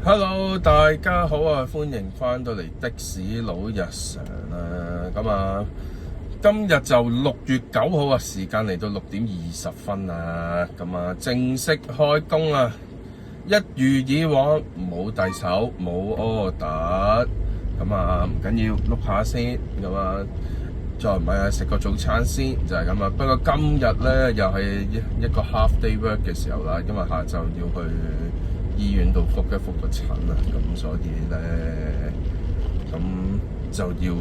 Hello，大家好啊！歡迎翻到嚟的士佬日常啦。咁啊，今日就6月9號啊，時間嚟到6點20啊。咁啊，正式開工啊！一如以往冇遞手，冇 order。咁啊，唔緊要，碌下先。咁啊，再唔係啊，食個早餐先，就係咁啊。不過今日咧又係一個 half day work 嘅時候啦，因為下晝要去醫院度復個診啊，咁所以咧咁就要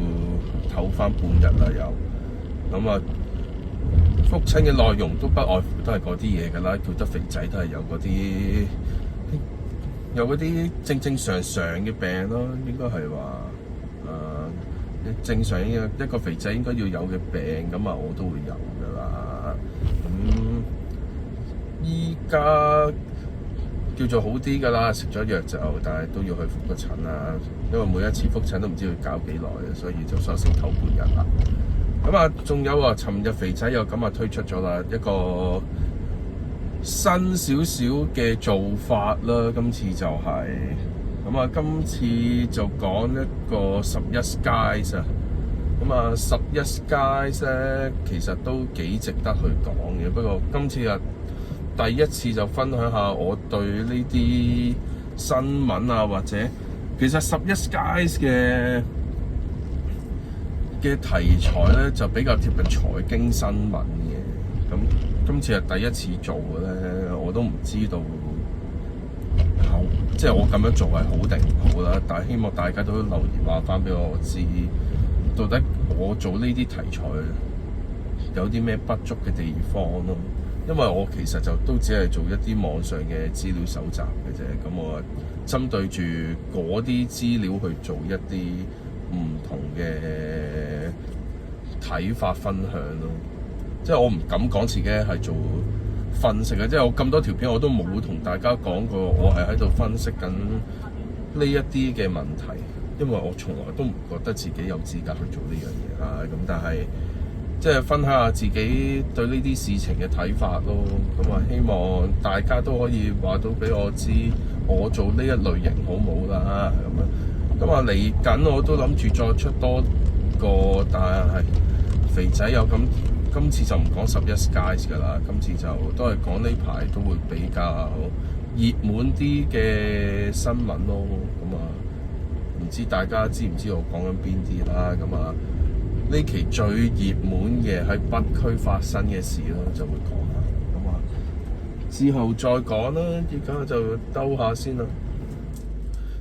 唞翻半日啦又。咁啊，復診嘅內容都不外乎都係嗰啲嘢㗎啦，叫得肥仔都係有嗰啲正常嘅病咯，應該係話正常一個肥仔應該要有嘅病，咁啊我都會有㗎啦。咁依家叫做好啲㗎啦，食咗藥就，但係都要去復個診啊，因為每一次復診都唔知要搞幾耐啊，所以就索性唞半日啦。咁啊，仲有啊，尋日肥仔又咁啊推出咗啦一個新少少嘅做法啦，今次就係咁啊，今次就講一個11 guys 啊。咁啊11 guys 咧，其實都幾值得去講嘅，不過今次啊第一次就分享下我對呢啲新聞啊，或者其實11 guys 嘅題材咧就比較貼近財經新聞嘅。咁今次係第一次做嘅咧，我都唔知道好，即係我咁樣做係好定唔好啦。但係希望大家都留言話翻俾我知，到底我做呢啲題材有啲咩不足嘅地方咯。因為我其實就都只係做一啲網上嘅資料搜集嘅啫，咁我針對住嗰啲資料去做一啲唔同嘅睇法分享咯。即係我唔敢講自己係做分析嘅，即係我咁多條片我都冇同大家講過我係喺度分析緊呢一啲嘅問題，因為我從來都唔覺得自己有資格去做呢樣嘢啦。咁但係即係分享下自己對呢啲事情嘅睇法咯。咁啊，希望大家都可以話到俾我知，我做呢一類型好冇啦。咁啊，嚟緊我都諗住再出多個，但係肥仔有咁。今次就唔講11 guys 㗎啦，今次就都係講呢排都會比較熱門啲嘅新聞咯。咁啊，唔知大家知唔知我講緊邊啲啦？咁啊，呢期最熱門嘅喺北區發生嘅事咯，就會講啦。咁啊，之後再講啦，而家就兜下先啦。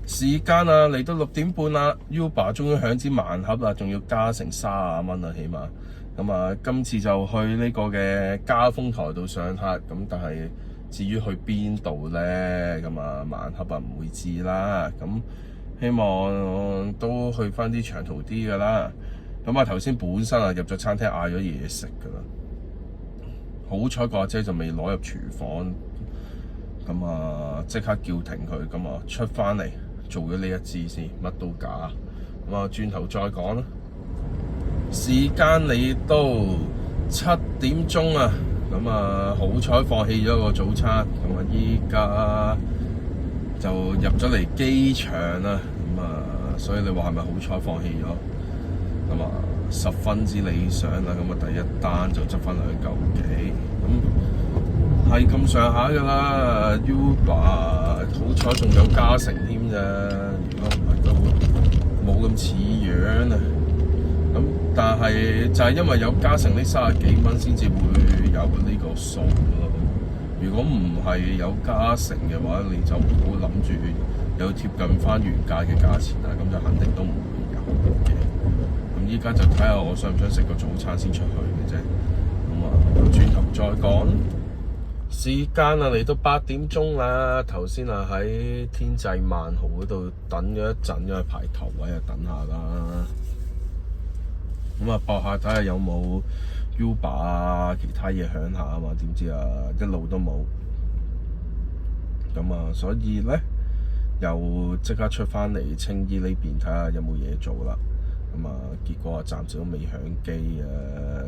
時間啊，嚟到6點半啦 ，Uber 終於響支盲盒啦，仲要加成30蚊啊，起碼。咁啊，今次就去呢個嘅嘉豐台度上客，咁但係至於去邊度咧，咁啊盲盒啊唔會知啦。咁希望都去翻啲長途啲噶啦。咁啊頭先本身啊入咗餐廳嗌咗嘢食噶啦，好彩個阿姐就未攞入廚房，咁啊即刻叫停佢，咁啊出翻嚟做咗呢一支先，乜都假。咁啊轉頭再講啦。時間嚟到7點鐘啊，咁啊好彩放棄咗個早餐，咁啊依家就入咗嚟機場啦，咁啊所以你話係咪好彩放棄咗？咁啊十分之理想啦，咁啊第一單就執翻2嚿幾，咁係咁上下噶啦。Uber 好彩仲有加成添咋，如果唔係都冇咁似樣啊。咁但係就係因為有加成呢30幾蚊先至會有呢個數咯。如果唔係有加成嘅話，你就唔好諗住有貼近翻原價嘅價錢啦，咁就肯定都唔會有嘅。咁依家就睇下我想唔想食個早餐先出去嘅啫。咁啊，轉頭再講。時間啊嚟到8點鐘啦，頭先啊喺天際萬豪嗰度等咗一陣，因為排頭位啊等下啦。咁啊，搏下睇下有冇 Uber 啊，其他嘢響下啊嘛，點知啊一路都冇。咁啊，所以咧又即刻出翻嚟青衣呢邊睇下有冇嘢做啦。咁啊，結果啊暫時都未響機啊。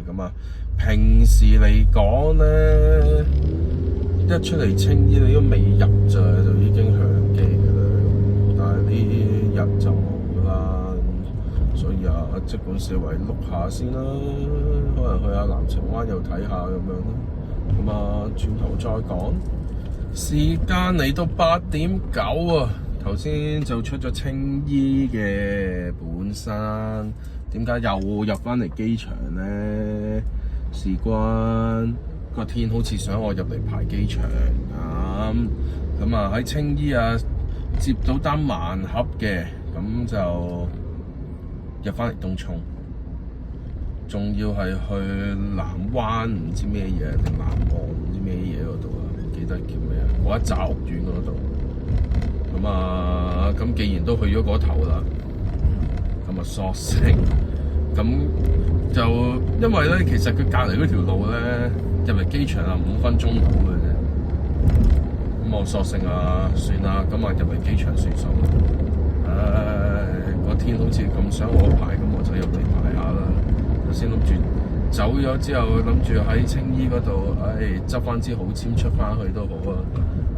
咁啊，平時嚟講咧，一出嚟青衣你都未入咋，就已經響機㗎啦。日就冇啦，所以啊，即管視為碌下先啦，可能去下藍澄灣又睇下咁樣咯。咁啊，轉頭再講。時間嚟到8:09啊，頭先就出咗青衣嘅本山，點解又入翻嚟機場咧？事關個天好似想我入嚟排機場咁啊，喺青衣啊接到單盲盒嘅，咁就入翻嚟東涌，仲要係去南灣唔知咩嘢定南岸唔知咩嘢嗰度啊，唔記得叫咩啊，嗰一紮屋苑嗰度。咁啊，咁既然都去咗嗰頭啦，咁啊索性咁就因為咧，其實佢隔離嗰條路咧入嚟機場啊5分鐘到嘅啫。咁我索性啊算啦，咁啊入嚟機場算數。個天好似咁想我排，咁我就入嚟排下啦。頭先諗住走咗之後，諗住喺青衣嗰度，執翻支好籤出翻去都好啊。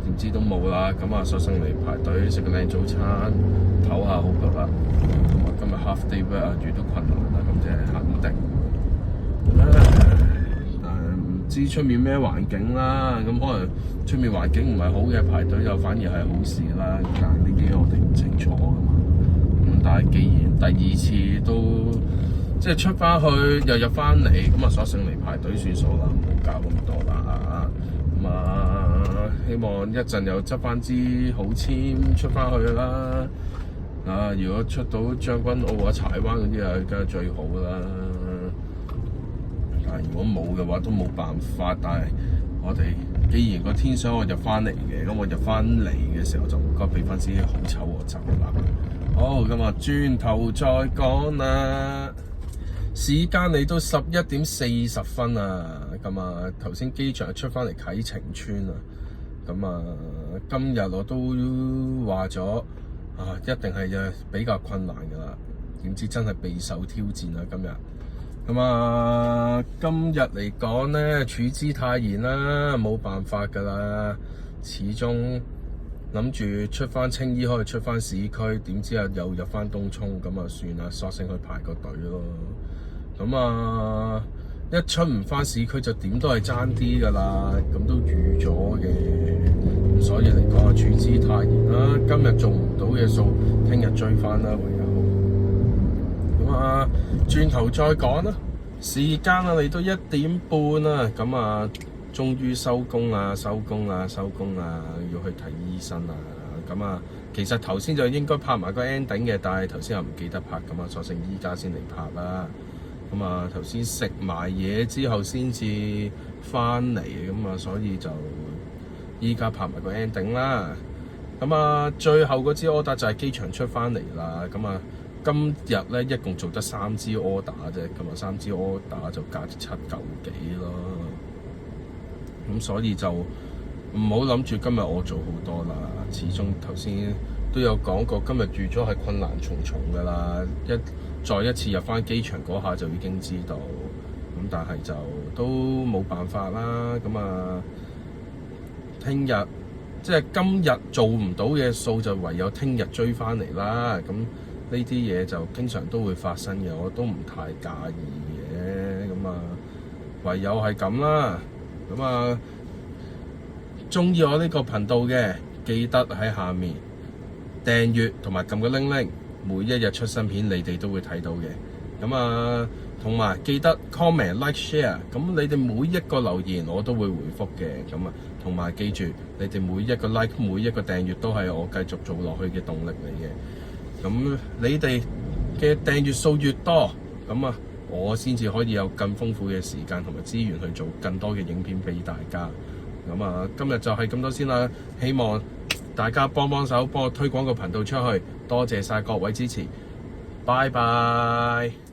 點知都冇啦，咁啊索性嚟排隊食個靚早餐，唞下好過啦。同埋今日 half day work 遇到困難啦，咁即係肯定。但係唔知出面咩環境啦，咁可能出面環境唔係好嘅，排隊就反而係好事啦。但係呢啲我哋唔清楚噶嘛。咁但係既然第二次都即係出翻去又入翻嚟，咁啊索性嚟排隊算數啦，唔好搞咁多啦。咁啊，希望一陣又執翻支好籤出翻去啦。如果出到將軍澳啊、柴灣嗰啲啊，梗係最好啦。但係如果冇嘅話，都冇辦法。但係我哋既然個天想我入翻嚟嘅，咁我入翻嚟嘅時候就唔該俾翻支好醜我走啦。好，咁啊轉頭再講啦。時間嚟到11:40啊，咁啊頭先機場出翻嚟啟晴邨啊，咁啊今日我都話咗一定係比較困難噶啦，點知真係備受挑戰啊今日。咁啊今日嚟講咧，處之泰然啦，冇辦法噶啦，始終諗住出翻青衣可以出翻市區，點知又入翻東涌，咁啊算啦，索性去排個隊咯。咁啊，一出唔翻市區就點都係爭啲噶啦，咁都預咗嘅。咁所以嚟講啊，處之泰然啦。今日做唔到嘅數，聽日追翻啦，唯有。咁啊，轉頭再講啦。時間啊嚟到1點半啦，咁啊，終於收工啦，收工啦，要去睇醫生啦。咁啊，其實頭先就應該拍埋個 ending 嘅，但係頭先又唔記得拍，咁啊，索性依家先嚟拍啦。咁啊，頭先食埋嘢之後先至翻嚟，咁啊，所以就依家拍埋個 ending 啦。咁啊，最後嗰支 order 就係機場出翻嚟啦。咁啊，今日咧一共做得3支 order 啫，咁啊3支 order 就價7、9幾咯。咁所以就唔好諗住今日我做好多啦。始終頭先都有講過，今日預咗係困難重重噶啦。再一次入翻機場嗰下就已經知道，咁但係就都冇辦法啦。咁啊，聽日即係今日做唔到嘅數，就唯有聽日追翻嚟啦。咁呢啲嘢就經常都會發生嘅，我都唔太介意嘅。咁啊，唯有係咁啦。咁啊，鍾意我呢個頻道嘅，記得喺下面訂閱同埋撳個鈴鈴。每一日出新片，你哋都會睇到嘅。咁啊，同埋記得 comment、like、share。咁你哋每一個留言我都會回覆嘅。咁啊，同埋記住，你哋每一個 like、每一個訂閱都係我繼續做落去嘅動力嚟嘅。咁你哋嘅訂閱數越多，咁啊，我先至可以有更豐富嘅時間同埋資源去做更多嘅影片俾大家。咁啊，今日就係咁多先啦。希望大家幫手，幫我推廣個頻道出去，多謝晒各位支持，拜拜。